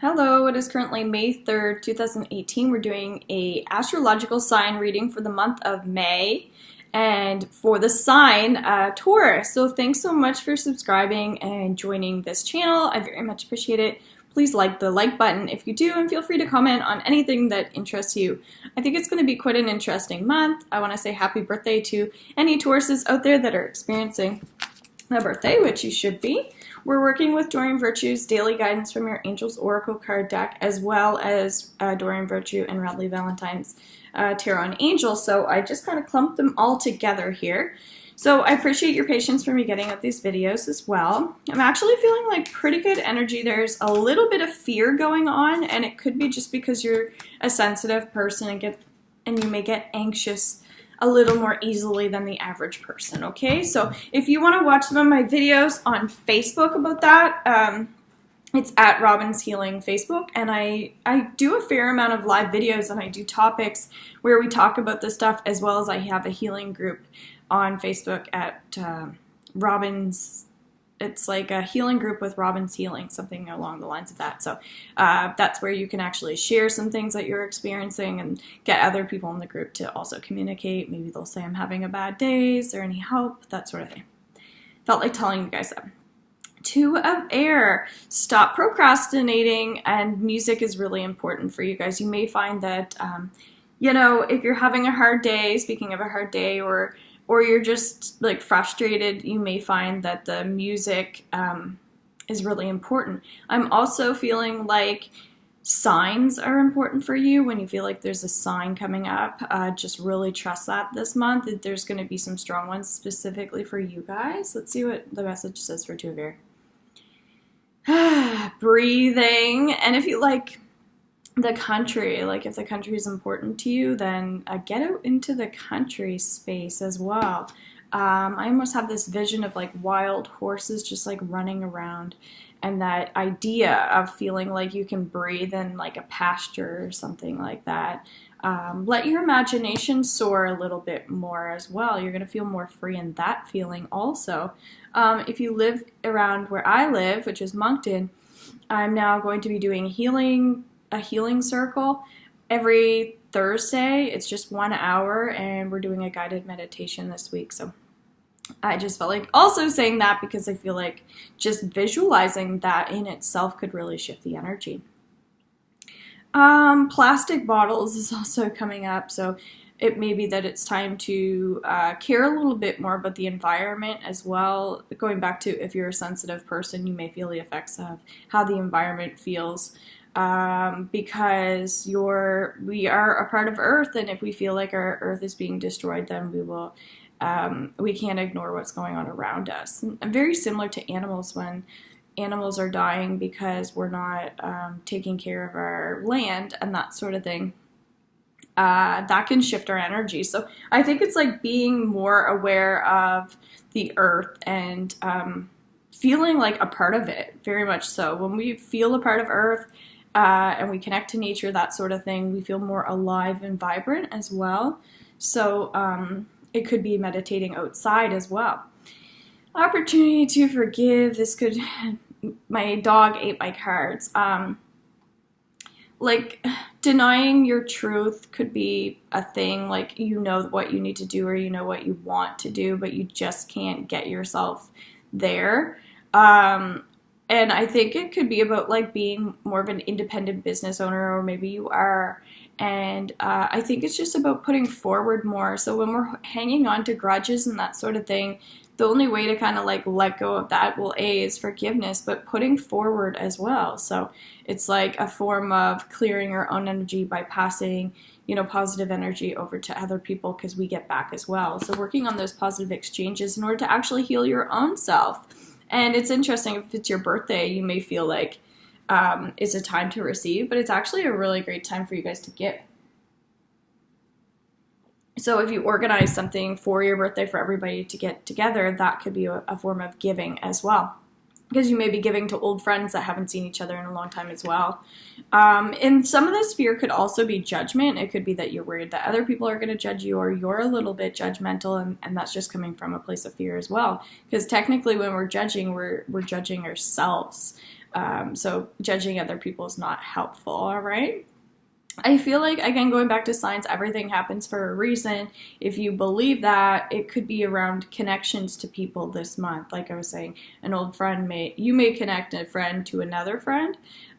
Hello, it is currently May 3rd, 2018. We're doing a astrological sign reading for the month of May and for the sign Taurus. So thanks so much for subscribing and joining this channel. I very much appreciate it. Please like the like button if you do, and feel free to comment on anything that interests you. I think it's going to be quite an interesting month. I want to say happy birthday to any Tauruses out there that are experiencing a birthday, which you should be. We're working with Doreen Virtue's daily guidance from your Angels Oracle card deck, as well as Doreen Virtue and Radley Valentine's Tarot and Angel. So I just kind of clumped them all together here. So I appreciate your patience for me getting up these videos as well. I'm actually feeling like pretty good energy. There's a little bit of fear going on, and it could be just because you're a sensitive person and you may get anxious a little more easily than the average person, okay? So if you want to watch some of my videos on Facebook about that, it's at Robin's Healing Facebook, and I do a fair amount of live videos, and I do topics where we talk about this stuff, as well as I have a healing group on Facebook at Robin's. It's like a healing group with Robin's Healing, something along the lines of that. So that's where you can actually share some things that you're experiencing and get other people in the group to also communicate. Maybe they'll say, I'm having a bad day, is there any help? That sort of thing. Felt like telling you guys that. Two of Air. Stop procrastinating, and music is really important for you guys. You may find that, if you're having a hard day, speaking of a hard day, or you're just like frustrated, you may find that the music is really important. I'm also feeling like signs are important for you. When you feel like there's a sign coming up, just really trust that this month. There's going to be some strong ones specifically for you guys. Let's see what the message says for Two of Air. Breathing. And if you like the country, like if the country is important to you, then get out into the country space as well. I almost have this vision of like wild horses just like running around, and that idea of feeling like you can breathe in like a pasture or something like that. Let your imagination soar a little bit more as well. You're going to feel more free in that feeling also. If you live around where I live, which is Moncton, I'm now going to be doing a healing circle every Thursday. It's just 1 hour, and we're doing a guided meditation this week. So I just felt like also saying that because I feel like just visualizing that in itself could really shift the energy. Plastic bottles is also coming up, so it may be that it's time to care a little bit more about the environment as well. Going back to, if you're a sensitive person, you may feel the effects of how the environment feels. Because we are a part of Earth, and if we feel like our Earth is being destroyed, then we can't ignore what's going on around us. And very similar to animals, when animals are dying because we're not taking care of our land and that sort of thing. That can shift our energy. So I think it's like being more aware of the Earth and feeling like a part of it, very much so. When we feel a part of Earth, and we connect to nature, that sort of thing, we feel more alive and vibrant as well. So it could be meditating outside as well. Opportunity to forgive. My dog ate my cards. Like denying your truth could be a thing, like you know what you need to do or you know what you want to do, but you just can't get yourself there. And I think it could be about like being more of an independent business owner, or maybe you are. And I think it's just about putting forward more. So when we're hanging on to grudges and that sort of thing, the only way to kind of like let go of that, is forgiveness, but putting forward as well. So it's like a form of clearing our own energy by passing, positive energy over to other people, because we get back as well. So working on those positive exchanges in order to actually heal your own self. And it's interesting, if it's your birthday, you may feel like it's a time to receive, but it's actually a really great time for you guys to give. So if you organize something for your birthday for everybody to get together, that could be a form of giving as well. Because you may be giving to old friends that haven't seen each other in a long time as well. And some of this fear could also be judgment. It could be that you're worried that other people are going to judge you, or you're a little bit judgmental, and that's just coming from a place of fear as well. Because technically when we're judging, we're judging ourselves. So judging other people is not helpful, all right? I feel like, again, going back to signs, everything happens for a reason. If you believe that, it could be around connections to people this month. Like I was saying, an old friend you may connect a friend to another friend.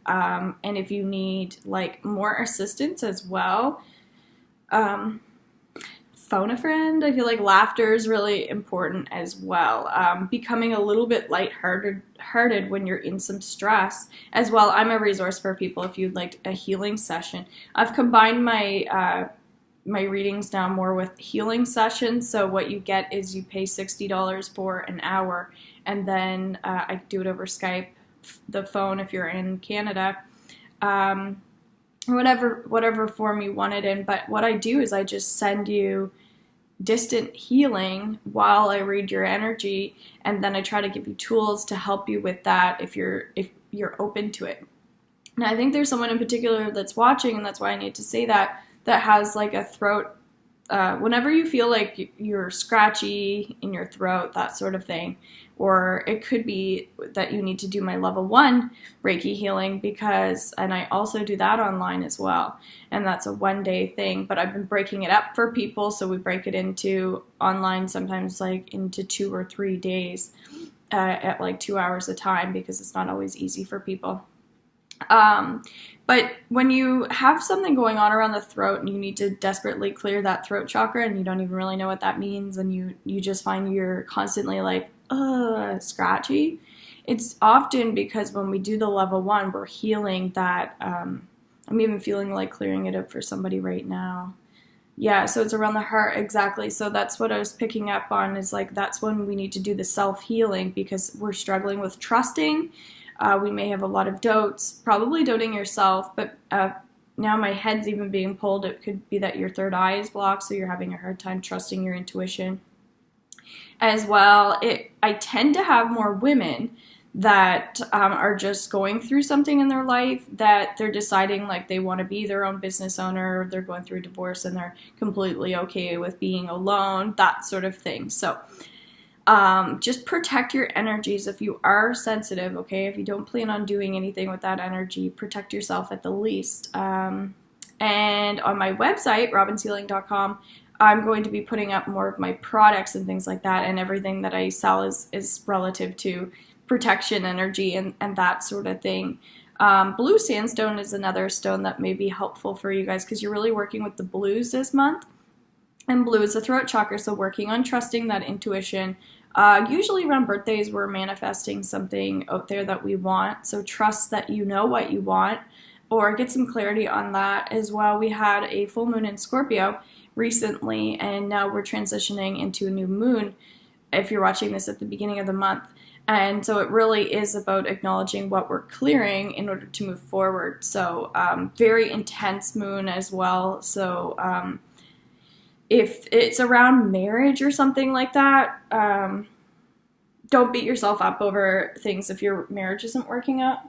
And if you need like more assistance as well, phone a friend. I feel like laughter is really important as well. Becoming a little bit lighthearted when you're in some stress as well. I'm a resource for people if you'd like a healing session. I've combined my my readings now more with healing sessions. So what you get is you pay $60 for an hour, and then I do it over Skype, the phone if you're in Canada. Whatever form you want it in. But what I do is I just send you distant healing while I read your energy, and then I try to give you tools to help you with that if you're open to it. Now, I think there's someone in particular that's watching, and that's why I need to say that has like a throat. Whenever you feel like you're scratchy in your throat, that sort of thing, or it could be that you need to do my level 1 Reiki healing and I also do that online as well, and that's a 1-day thing, but I've been breaking it up for people, so we break it into online sometimes like into 2 or 3 days at like 2 hours a time, because it's not always easy for people. But when you have something going on around the throat and you need to desperately clear that throat chakra and you don't even really know what that means, and you just find you're constantly like, scratchy, it's often because when we do the level 1, we're healing that. I'm even feeling like clearing it up for somebody right now. Yeah, so it's around the heart, exactly. So that's what I was picking up on, is like that's when we need to do the self-healing, because we're struggling with trusting. We may have a lot of doubts, probably doubting yourself, but now my head's even being pulled. It could be that your third eye is blocked, so you're having a hard time trusting your intuition as well. I tend to have more women that are just going through something in their life, that they're deciding like they want to be their own business owner, they're going through a divorce and they're completely okay with being alone, that sort of thing. So just protect your energies if you are sensitive, okay? If you don't plan on doing anything with that energy, protect yourself at the least. And on my website, robinshealing.com, I'm going to be putting up more of my products and things like that, and everything that I sell is relative to protection energy and that sort of thing. Blue sandstone is another stone that may be helpful for you guys, because you're really working with the blues this month. And blue is the throat chakra, so working on trusting that intuition. Usually around birthdays, we're manifesting something out there that we want, so trust that you know what you want, or get some clarity on that as well. We had a full moon in Scorpio recently, and now we're transitioning into a new moon, if you're watching this at the beginning of the month. And so it really is about acknowledging what we're clearing in order to move forward. So very intense moon as well. So if it's around marriage or something like that, don't beat yourself up over things if your marriage isn't working out.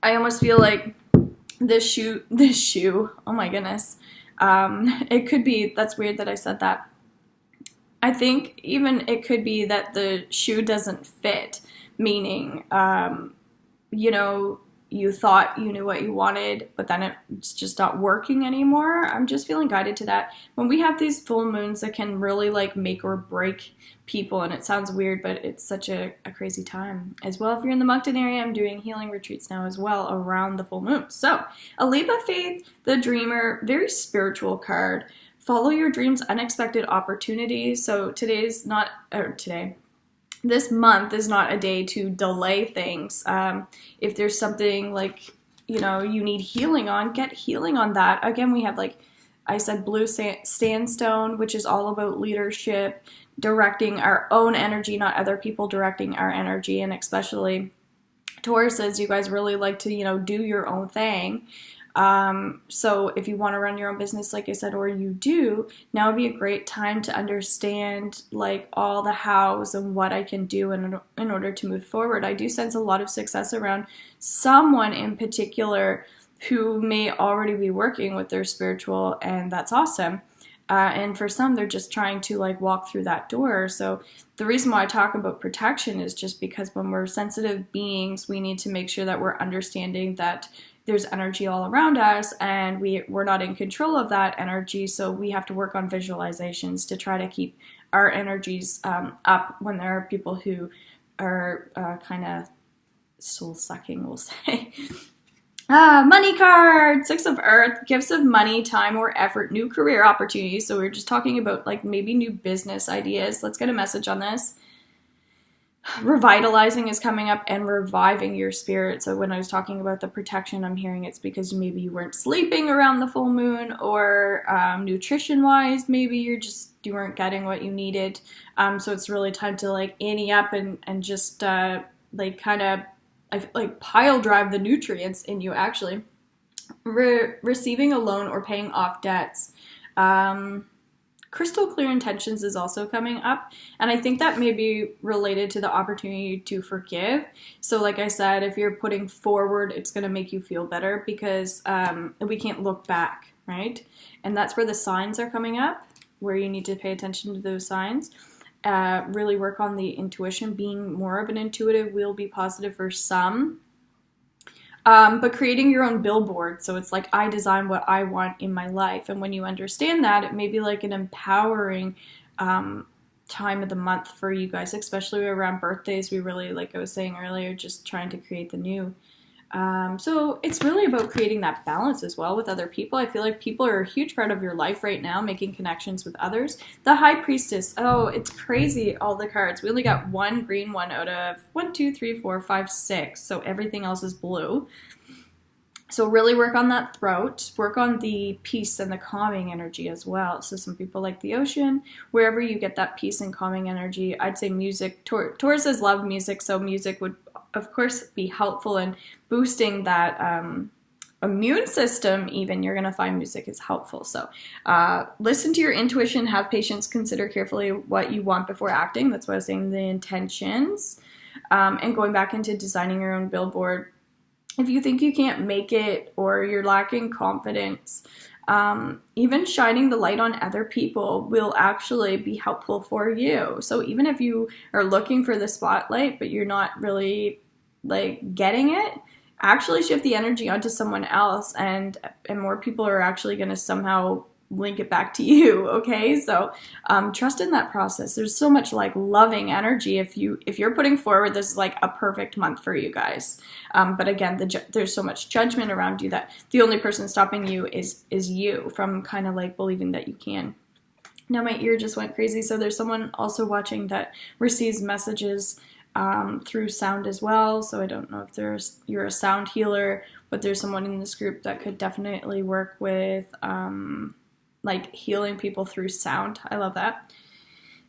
I almost feel like this shoe, oh my goodness. It could be, that's weird that I said that. I think even it could be that the shoe doesn't fit, meaning, you thought you knew what you wanted, but then it's just not working anymore. I'm just feeling guided to that. When we have these full moons that can really like make or break people, and it sounds weird, but it's such a crazy time as well. If you're in the Moncton area, I'm doing healing retreats now as well around the full moon. So Aliba Faith, the Dreamer, very spiritual card. Follow your dreams, unexpected opportunities. So this month is not a day to delay things. If there's something like, you need healing on, get healing on that. Again, we have, like I said, blue sandstone, which is all about leadership, directing our own energy, not other people directing our energy. And especially Taurus says you guys really like to, do your own thing. So if you want to run your own business, like I said, or you do, now would be a great time to understand like all the hows and what I can do in order to move forward. I do sense a lot of success around someone in particular who may already be working with their spiritual, and that's awesome. And for some, they're just trying to like walk through that door. So the reason why I talk about protection is just because when we're sensitive beings, we need to make sure that we're understanding that there's energy all around us and we're not in control of that energy. So we have to work on visualizations to try to keep our energies up when there are people who are kind of soul sucking, we'll say. Money card, Six of Earth, gifts of money, time, or effort, new career opportunities. So we're just talking about like maybe new business ideas. Let's get a message on this. Revitalizing is coming up and reviving your spirit. So when I was talking about the protection, I'm hearing it's because maybe you weren't sleeping around the full moon, or nutrition wise, maybe you weren't getting what you needed. So it's really time to like ante up and just like kind of like pile drive the nutrients in you, actually. Receiving a loan or paying off debts. Crystal clear intentions is also coming up, and I think that may be related to the opportunity to forgive. So like I said, if you're putting forward, it's going to make you feel better because we can't look back, right? And that's where the signs are coming up, where you need to pay attention to those signs. Really work on the intuition. Being more of an intuitive will be positive for some. But creating your own billboard. So it's like, I design what I want in my life. And when you understand that, it may be like an empowering time of the month for you guys, especially around birthdays. We really, like I was saying earlier, just trying to create the new. So it's really about creating that balance as well with other people. I feel like people are a huge part of your life right now, making connections with others. The High Priestess. Oh, it's crazy, all the cards. We only got one green one out of 1, 2, 3, 4, 5, 6. So everything else is blue. So really work on that throat, work on the peace and the calming energy as well. So some people like the ocean, wherever you get that peace and calming energy. I'd say music. Tauruses love music, so music would, of course, be helpful in boosting that immune system. Even you're going to find music is helpful. So listen to your intuition, have patience, consider carefully what you want before acting. That's what I was saying, the intentions. And going back into designing your own billboard. If you think you can't make it or you're lacking confidence, even shining the light on other people will actually be helpful for you. So even if you are looking for the spotlight, but you're not really like getting it, actually shift the energy onto someone else, and more people are actually going to somehow link it back to you. Okay, so trust in that process. There's so much like loving energy. If you're putting forward, this is like a perfect month for you guys. But again, there's so much judgment around you that the only person stopping you is you from kind of like believing that you can. Now my ear just went crazy. So there's someone also watching that receives messages through sound as well. So I don't know if you're a sound healer, but there's someone in this group that could definitely work with like healing people through sound. I love that.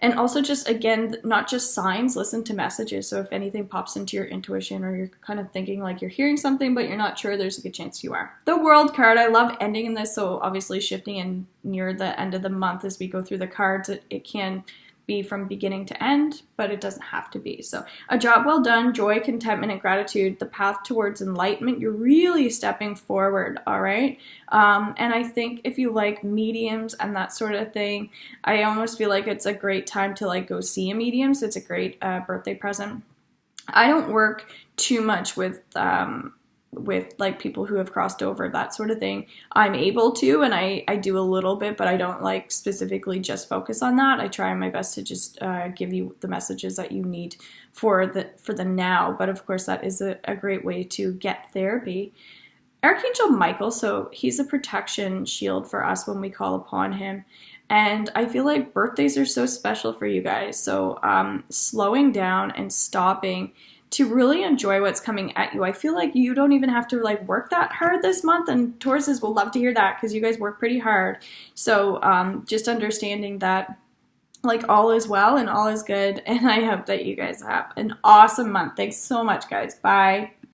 And also just, again, not just signs, listen to messages. So if anything pops into your intuition or you're kind of thinking like you're hearing something, but you're not sure, there's a good chance you are. The World card, I love ending in this. So obviously shifting in near the end of the month as we go through the cards, it can be from beginning to end, but it doesn't have to be. So a job well done, joy, contentment, and gratitude, the path towards enlightenment. You're really stepping forward, all right? And I think if you like mediums and that sort of thing, I almost feel like it's a great time to like go see a medium. So it's a great birthday present. I don't work too much with like people who have crossed over, that sort of thing. I'm able to, and I do a little bit, but I don't like specifically just focus on that. I try my best to just give you the messages that you need for the now. But of course, that is a great way to get therapy. Archangel Michael, so he's a protection shield for us when we call upon him. And I feel like birthdays are so special for you guys. So slowing down and stopping to really enjoy what's coming at you. I feel like you don't even have to like work that hard this month, and Tauruses will love to hear that because you guys work pretty hard. So just understanding that like all is well and all is good, and I hope that you guys have an awesome month. Thanks so much, guys. Bye.